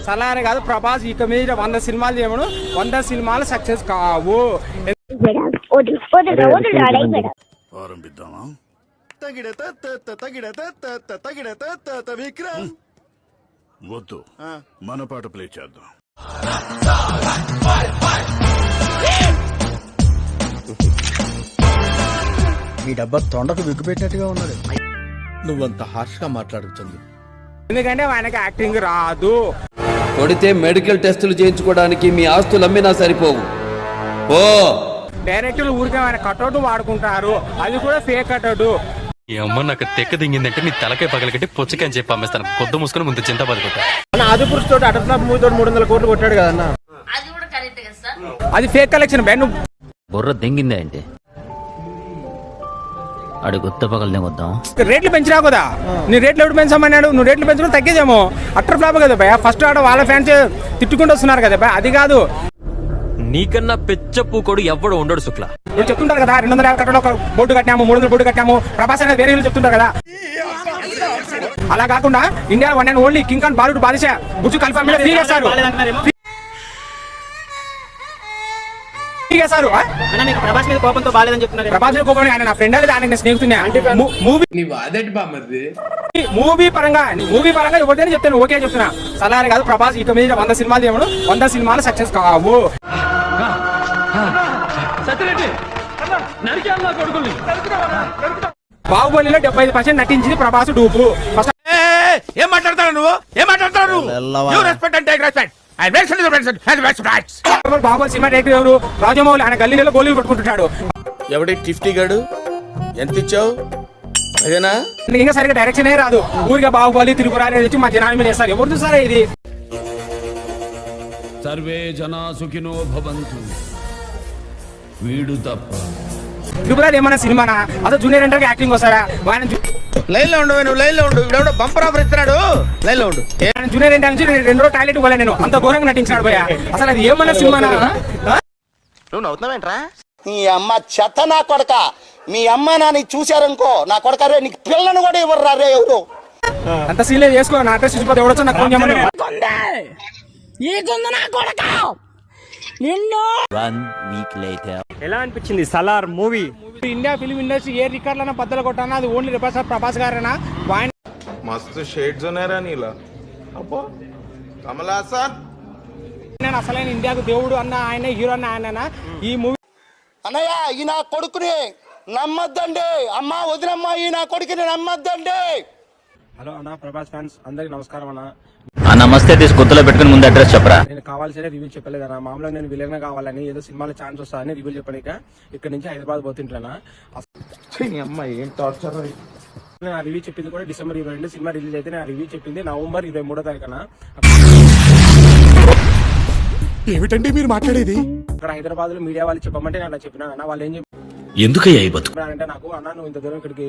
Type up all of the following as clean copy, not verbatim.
సలారే కాదు ప్రభాస్ ఇక మీద 100 సినిమాలు చేయమను 100 సినిమాలు సక్సెస్ కావు. ఆరంభిద్దామా? వద్దు, మన పాట ప్లే చేద్దాం. ఈ డబ్బా తొండకు విగ్గుపెట్టినట్టుగా ఉన్నది. నువ్వంత హార్ష్ గా మాట్లాడుతుంది ఎందుకంటే ఆయనకి యాక్టింగ్ రాదు. కొడితే మెడికల్ టెస్టులు చేయించుకోవడానికి మీ ఆస్తులు అమ్మినా సరిపోవు. ఓ డైరెక్టర్లు ఊరికే ఆయన కట్అవుట్ వాడుకుంటారు, అది కూడా ఫేక్ కట్అవుట్. ఈ అమ్మ నాకు తెక్క దింగిందంటే నీ తలకాయ పగలగట్టి పుచ్చకాయని చెప్పి అమ్మేస్తాను. కొద్ది మూసుకొని ముందు చింత పదుకుంటా. ఆదిపురుష్ తోటి అటర్ఫ్లాప్ మూవీ తోటి 300 కోట్లు కొట్టాడు కదన్నా. అది ఫేక్ కలెక్షన్ బెన్. బుర్ర దెంగిందా అంటే అడి గుత్త పగలనే వద్దాం. రేట్లు పెంచినా కదా, నీ రేట్లు ఎవరు పెంచామన్నాడు? నువ్వు రేట్లు పెంచడం తగ్గేదేమో. అట్టర్ ఫ్లాప్ కదా భయ, ఫస్ట్ ఆడ వాళ్ళ ఫ్యాన్స్ తిట్టుకుంటూ వస్తున్నారు కదా భయ, అది కాదు. నీకన్నా పెచ్చ పూకోడు ఎవ్వడు ఉండడు శుక్ల. ఇప్పుడు చెప్తుంటారు కదా 250 కట్టలో ఒక బోర్డు కట్టాము, 300 బోర్డు కట్టాము, ప్రభాస్ అనేది వేరే చెప్తుంటారు కదా. అలా కాకుండా India one and only king Khan బాలుడు బాదిషా బుజ్జు కన్ఫర్మ్ ఫ్రీ చేస్తారు. ప్రభాస్ మీద కోపంతో బాలేదని చెప్తున్నారు. ప్రభాస్ మీద కోపం ఆయన నా ఫ్రెండ్ అనేది, ఆయన స్నేహితున్నా. మూవీ పరంగా ఎవరిదైనా చెప్తాను, ఓకే చెప్తున్నా. సలారే కాదు ప్రభాస్ ఇక మీద 100 సినిమాలు చేయమను 100 సినిమాలు సక్సెస్ కావు. బాహుబలిలో 75% నటించింది ప్రభాస్ డూపు. ఏం మాట్లాడతాడు నువ్వు? ఏం మాట్లాడతాడు? బాహుబలి సినిమా డైరెక్టర్ ఎవరు? రాజమౌళి. ఆయన గల్లీలో గోళీలు కొట్టుకుంటున్నాడు. ఎవడి టిఫ్టీ గాడు? ఎంత ఇచ్చావు? అదేనా? ఇంకా సరిగ్గా డైరెక్షన్ రాదు, ఊరిగా బాహుబలి తిరుగురాని తెచ్చి మా జనాల మీద వేస్తారు. ఎవరు చూసారా ఇది? సర్వే జనా సుఖినో భవంతు. వీడు తప్ప తిరుగురాని ఏమన్నా సినిమానా? అసలు జూనియర్ ఎంటర్ యాక్టింగ్ వస్తారా? లైన్ లో ఉండు, నువ్వు లైన్ లో ఉండు. ఇవిడెవడో బంపర్ ఆఫర్ ఇస్తున్నాడు, లైన్ లో ఉండు. జూనియర్ ఎంటర్ నుంచి 2 రోజులు టాయిలెట్ పోలే, నేను అంత ఘోరంగా నటించాడు భయ. అసలు అది ఏమన్నా సినిమానా? నువ్వు నవ్వుతున్నావేంట్రా? నీ అమ్మ చెత్త నా కొడక. మీ అమ్మ నాని చూశారనుకో నా కొడక, రే నీకు పిల్లను కూడా ఇవ్వరు రే ఎవరు. అంత సీన్ చేసుకో. నా అడ్రస్ చూసిపోతే ఎవడొచ్చో నాకు ఫోన్ చేయమని. ఎలా అనిపించింది Salaar movie? India film industry ఏ రికార్డులైనా బద్దలు కొట్టానా అది ఓన్లీ ప్రభాస్ గారేనా? మస్తు షేడ్స్ ఉన్నారా నీలా? అబ్బో కమల్ హాసన్. నేను అసలైన ఇండియాకు దేవుడు అన్న ఆయన, హీరో అన్న ఆయన. ఈ మూవీ అన్నయ్య ఈ నా కొడుకుని నమ్మద్దండి, అమ్మ వదినమ్మ ఈ నా కొడుకుని నమ్మద్దండి. హలో అన్న, ప్రభాస్ ఫ్యాన్స్ అందరికి నమస్కారం అన్న. నమస్తే తీసి గుర్తులో పెట్టుకుని ముందు అడ్రస్ చెప్పరా. నేను కావాల్సిన రివ్యూ చెప్పలేదన్న. మామూలుగా నేను విలన్ కావాలని ఏదో సినిమాలో ఛాన్స్ వస్తాయని రివ్యూ చెప్పడాక ఇక్కడ నుంచి హైదరాబాద్ పోతుంటానా. ఏం టార్చర్. నేను ఆ రివ్యూ చెప్పింది కూడా డిసెంబర్ 22 సినిమా రిలీజ్ అయితే, నేను ఆ రివ్యూ చెప్పింది నవంబర్ 23వ తారీఖున. ఏమిటండి మీరు మాట్లాడేది? ఇక్కడ హైదరాబాద్ లో మీడియా వాళ్ళు చెప్పమంటే నేను అలా చెప్పినా అన్న. వాళ్ళు ఏం ఎందుకయ్యా ఈ బతుకు అంటే నాకు అన్న నువ్వు ఇంత దూరం ఇక్కడికి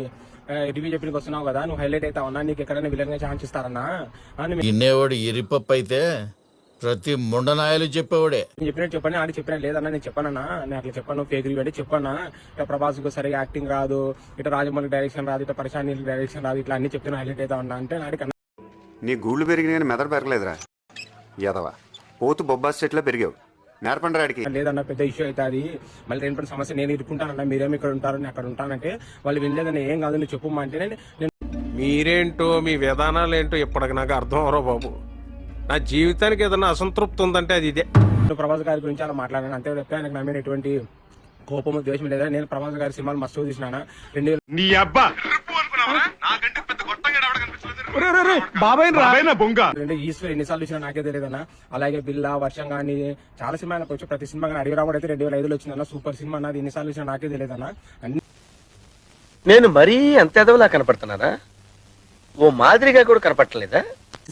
రివ్యూ చెప్పడానికి వస్తున్నావు కదా, నువ్వు హైలైట్ అవుతావు అన్నా, నీకు ఎక్కడైనా విలన్ గా ఛాన్స్ ఇస్తారన్నా అని ఇన్నేవాడు ఎరిపప్పు అయితే ప్రతి ముండనాయలు చెప్పేవాడే. చెప్పినట్టు చెప్పండి అని చెప్పినా. లేదన్నా నేను చెప్పానన్నా, నేను అట్లా చెప్పాను ఫేక్ రివ్యూ అంటే చెప్పన్నా. ఇట్లా ప్రభాస్ కు సరిగా యాక్టింగ్ రాదు, ఇట్లా రాజమౌళి డైరెక్షన్ రాదు, ఇట్లా పరిశాని డైరెక్షన్ రాదు, ఇట్లా అన్ని చెప్తున్నా హైలైట్ అవుతా ఉన్నా అంటే నాడికి నీ గూళ్ళు పెరిగిన కానీ మెదడు పెరగలేదురా యాదవా. పోతు బొబ్బాస్ చెట్లో పెరిగావు, నేర్పండి రాడికి. లేదన్న పెద్ద ఇష్యూ అవుతుంది, మళ్ళీ రెండుపడి సమస్య నేను ఇరుక్కుంటానన్నా, మీరేమి ఇక్కడ ఉంటారు నేను అక్కడ ఉంటానంటే వాళ్ళు వినలేదని ఏం కాదు నువ్వు చెప్పు అంటే నేను. మీరేంటో మీ విధానాలు ఏంటో ఇప్పటికి నాకు అర్థం అవరో బాబు. నా జీవితానికి ఏదైనా అసంతృప్తి ఉందంటే అది ఇదే. ప్రభాస్ గారి గురించి అలా మాట్లాడాను అంతే తప్ప ఆయనకు నా మీద ఎటువంటి కోపము ద్వేషం లేదా. నేను ప్రభాస్ గారి సినిమాలు మస్తు చూసినా. ఈశ్వర్ ఎన్నిసార్లు చూసినా నాకే తెలియదన్నా. అలాగే బిల్లా, వర్షం కానీ చాలా సినిమాలకు వచ్చి ప్రతి సినిమా కానీ అడిగి రావడం అయితే 2005లో వచ్చిందన్న. సూపర్ సినిమా అన్నది ఎన్నిసార్లు చూసినా నాకే తెలియదన్నా. నేను మరీ అంత ఎదవలా కనపడుతున్నారా? ఓ మాదిరిగా కూడా కనపడలేదా?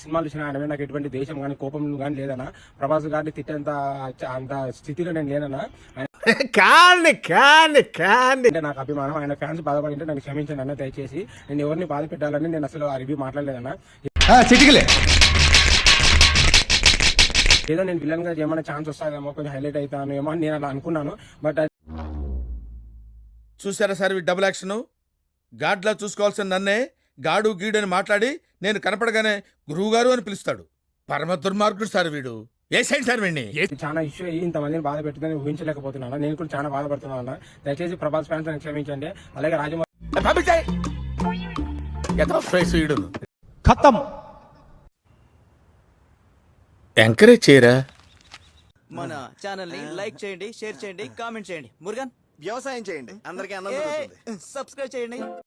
సినిమాలు చూసిన ఆయన నాకు ఎటువంటి దేశం కానీ కోపం కానీ లేదన్నా. ప్రభాస్ గారిని తిట్టేంత అంత స్థితిలో నేను లేనన్నా. నాకు అభిమానం. ఆయన ఫ్యాన్స్ బాధపడింటే నన్ను క్షమించండి అన్న దయచేసి. నేను ఎవరిని బాధ పెట్టాలని నేను అసలు ఆ రివ్యూ మాట్లాడలేదన్నా. ఏదో నేను విలన్ గా ఏమైనా ఛాన్స్ వస్తాదేమో, కొంచెం హైలైట్ అవుతాను ఏమో అని నేను అలా అనుకున్నాను. బట్ చూసారా సార్ డబుల్ యాక్షన్? గాడ్లా చూసుకోవాల్సిన నన్నే గాడు గీడు అని మాట్లాడి నేను కనపడగానే గురువు గారు అని పిలుస్తాడు. పరమ దుర్మార్గుడు సార్ వీడు. ఏ సైడ్ సార్ వీడిని? చాలా ఇష్యూ అయ్యి ఇంతమందిని బాధ పెట్టుదని ఊహించలేకపోతున్నాను. నేను కూడా చాలా బాధపడుతున్నాను. దయచేసి ప్రభాస్ ఫ్యాన్స్ నన్ను క్షమించండి. అలాగే రాజమౌళి పంపించాయి. ఎంత ఫ్రెష్ వీడు. ఖతం. ఎంకరేజ్ చేయరా. మన ఛానల్ ని లైక్ చేయండి, షేర్ చేయండి, కామెంట్ చేయండి. మురుగన్ వ్యవసాయం చేయండి, అందరికీ అన్నం దొరుకుతుంది. సబ్స్క్రైబ్ చేయండి.